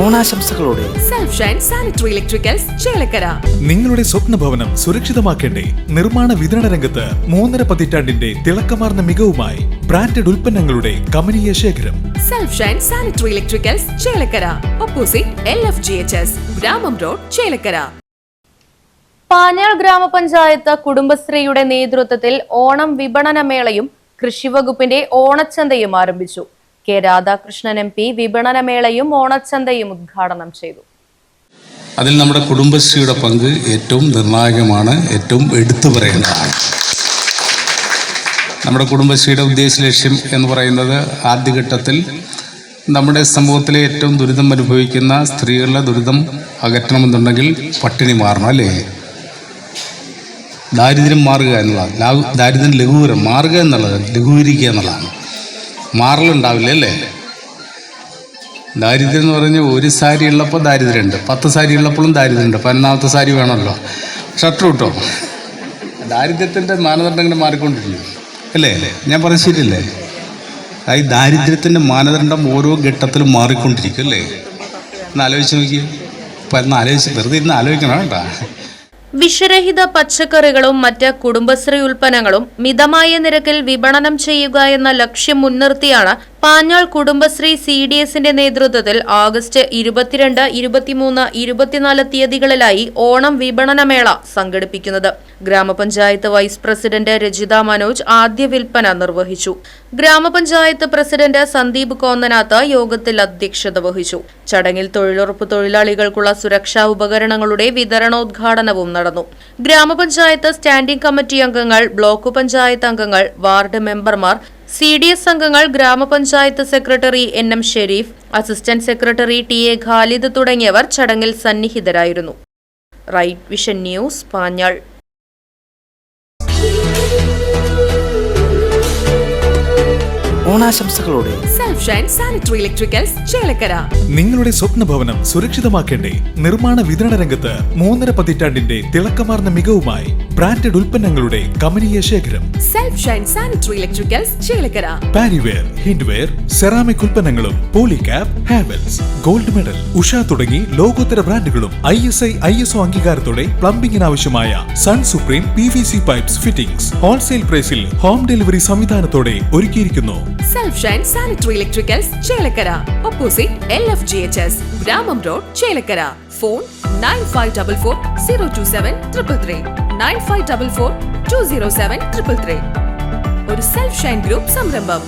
ഓണാശംസകളോടെ self Shine sanitary electricals Chelakkara. നിങ്ങളുടെ സ്വപ്ന ഭവനം സുരക്ഷിതമാക്കേണ്ടേ? നിർമ്മാണ വിതരണ രംഗത്ത് 3.5 പതിറ്റാണ്ടിന്റെ തിളക്കമാർന്ന മികവുമായി ബ്രാൻഡഡ് ഉൽപ്പന്നങ്ങളുടെ കമനീയ ശേഖരം. Self Shine sanitary electricals Chelakkara, opposite LFGHS, ഗ്രാമം റോഡ്, ചേലക്കര. പാഞ്ഞാൾ ഗ്രാമപഞ്ചായത്ത് കുടുംബശ്രീയുടെ നേതൃത്വത്തിൽ ഓണം വിപണന മേളയും കൃഷിവകുപ്പിന്റെ ഓണച്ചന്തയും ആരംഭിച്ചു. കെ രാധാകൃഷ്ണൻ MP വിപണനമേളയും ഓണച്ചന്തയും ഉദ്ഘാടനം ചെയ്തു. അതിൽ നമ്മുടെ കുടുംബശ്രീയുടെ പങ്ക് ഏറ്റവും നിർണായകമാണ്, ഏറ്റവും എടുത്തു പറയേണ്ടതാണ്. നമ്മുടെ കുടുംബശ്രീയുടെ ഉദ്ദേശ ലക്ഷ്യം എന്ന് പറയുന്നത് ആദ്യഘട്ടത്തിൽ നമ്മുടെ സമൂഹത്തിലെ ഏറ്റവും ദുരിതം അനുഭവിക്കുന്ന സ്ത്രീകളുടെ ദുരിതം അകറ്റണമെന്നുണ്ടെങ്കിൽ പട്ടിണി മാറണം, അല്ലേ? ദാരിദ്ര്യം മാറുക എന്നുള്ളതാണ്, ദാരിദ്ര്യം മാറുക എന്നുള്ളത്, ലഘൂകരിക്കുക എന്നുള്ളതാണ്. മാറലുണ്ടാവില്ല, അല്ലേ? ദാരിദ്ര്യം എന്ന് പറഞ്ഞാൽ ഒരു സാരി ഉള്ളപ്പോൾ ദാരിദ്ര്യമുണ്ട്, 10 സാരി ഉള്ളപ്പോഴും ദാരിദ്ര്യമുണ്ട്, 11ാമത്തെ സാരി വേണമല്ലോ, ഷർട്ട് കിട്ടോ. ദാരിദ്ര്യത്തിൻ്റെ മാനദണ്ഡങ്ങൾ മാറിക്കൊണ്ടിരിക്കും, അല്ലേ? ഞാൻ പറഞ്ഞ ശരിയല്ലേ? ഈ ദാരിദ്ര്യത്തിൻ്റെ മാനദണ്ഡം ഓരോ ഘട്ടത്തിലും മാറിക്കൊണ്ടിരിക്കും, അല്ലേ? ഒന്ന് ആലോചിച്ച് നോക്കിയേ. ഇപ്പം വെറുതെ ഇരുന്ന് ആലോചിക്കണം കേട്ടോ. വിഷരഹിത പച്ചക്കറികളും മറ്റ് കുടുംബശ്രീ ഉൽപ്പന്നങ്ങളും മിതമായ നിരക്കിൽ വിപണനം ചെയ്യുക എന്ന ലക്ഷ്യം മുൻനിർത്തിയാണ് പാഞ്ഞാൾ കുടുംബശ്രീ CDSന്റെ നേതൃത്വത്തിൽ ഓഗസ്റ്റ് 22, 23, 24 തീയതികളിലായി ഓണം വിപണനമേള സംഘടിപ്പിക്കുന്നത്. ഗ്രാമപഞ്ചായത്ത് വൈസ് പ്രസിഡന്റ് രജിത മനോജ് ആദ്യ വിൽപ്പന നിർവഹിച്ചു. ഗ്രാമപഞ്ചായത്ത് പ്രസിഡന്റ് സന്ദീപ് കോന്നനാത്ത് യോഗത്തിൽ അധ്യക്ഷത വഹിച്ചു. ചടങ്ങിൽ തൊഴിലുറപ്പ് തൊഴിലാളികൾക്കുള്ള സുരക്ഷാ ഉപകരണങ്ങളുടെ വിതരണോദ്ഘാടനവും നടന്നു. ഗ്രാമപഞ്ചായത്ത് സ്റ്റാൻഡിംഗ് കമ്മിറ്റി അംഗങ്ങൾ, ബ്ലോക്ക് പഞ്ചായത്ത് അംഗങ്ങൾ, വാർഡ് മെമ്പർമാർ, CDS അംഗങ്ങൾ, ഗ്രാമപഞ്ചായത്ത് secretary NM Sharif, assistant secretary TA Khalid തുടങ്ങിയവർ ചടങ്ങിൽ സന്നിഹിതരായിരുന്നു. Right Vision News, Panjal. ഓണാശംസകളോടെ self Shine sanitary electricals Chelakkara. നിങ്ങളുടെ സ്വപ്ന ഭവനം സുരക്ഷിതമാക്കേണ്ടേ? നിർമ്മാണ വിതരണ രംഗത്ത് 3.5 പതിറ്റാണ്ടിന്റെ തിളക്കമാർന്ന മികവുമായി ബ്രാൻഡഡ് ഉൽപ്പന്നങ്ങളുടെ കമനീയ ശേഖരം. Self Shine sanitary electricals Chelakkara. Parryware, Hindware, ceramic ഉൽപ്പന്നങ്ങളും Polycab, Havells, Gold Medal, Usha തുടങ്ങി ലോകോത്തര ബ്രാൻഡുകളും ISI ISO അംഗീകാരത്തോടെ പ്ലംബിംഗിന് ആവശ്യമായ Sun Supreme PVC pipes fittings wholesale പ്രൈസിൽ ഹോം ഡെലിവറി സംവിധാനത്തോടെ ഒരുക്കിയിരിക്കുന്നു. Self Shine sanitary electricals Chelakkara, opposite LFGHS, ഗ്രാമം റോഡ്, ചേലക്കര. ഫോൺ 9544 027 333, 9544 207 333. ഒരു സെൽഫ് ഷൈൻ ഗ്രൂപ്പ് സംരംഭം.